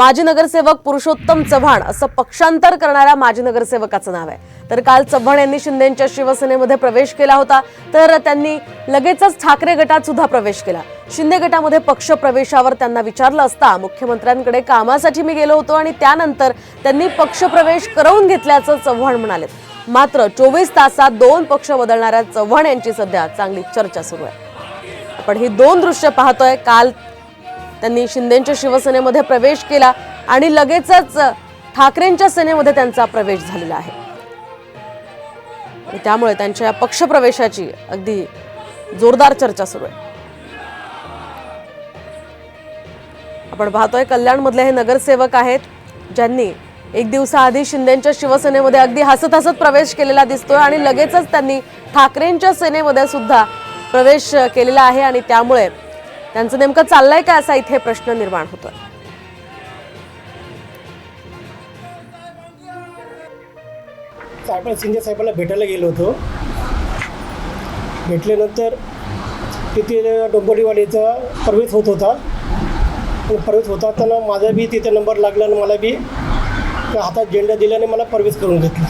माजी नगरसेवक पुरुषोत्तम चव्हाण असं पक्षांतर करणाऱ्या माजी नगरसेवकाचं नाव आहे। तर काल चव्हाण यांनी शिंदेंच्या शिवसेनेमध्ये प्रवेश केला होता, तर त्यांनी लगेचच ठाकरे गटात सुद्धा प्रवेश केला। शिंदे गटामध्ये पक्ष प्रवेशावर त्यांना विचारलं असता मुख्यमंत्र्यांकडे कामासाठी मी गेलो होतो आणि त्यानंतर त्यांनी पक्ष प्रवेश करवून घेतल्याचं चव्हाण म्हणाले। मात्र 24 तासात 2 पक्ष बदलणाऱ्या चव्हाण यांची सध्या चांगली चर्चा सुरू आहे। आपण ही 2 दृश्य पाहतोय। काल त्यांनी शिंदेंच्या शिवसेनेमध्ये प्रवेश केला आणि लगेचच ठाकरेंच्या सेनेमध्ये त्यांचा प्रवेश झालेला आहे। त्यामुळे त्यांच्या पक्षप्रवेशाची अगदी जोरदार चर्चा सुरू आहे। आपण पाहतोय कल्याणमधले हे नगरसेवक आहेत ज्यांनी एक दिवसाआधी शिंदेंच्या शिवसेनेमध्ये अगदी हसत हसत प्रवेश केलेला दिसतोय आणि लगेचच त्यांनी ठाकरेंच्या सेनेमध्ये सुद्धा प्रवेश केलेला आहे आणि त्यामुळे त्यांचं नेमकं चाललंय का असा इथे प्रश्न निर्माण होतोय। आपण शिंदे साहेबांना भेटायला गेलो होतो। भेटल्यानंतर तिथे डोंबिवलीवाडीचा प्रवेश होत होता। प्रवेश होत असताना माझा बी तिथे नंबर लागला आणि मला बी हातात झेंडा दिल्याने मला प्रवेश करून घेतला।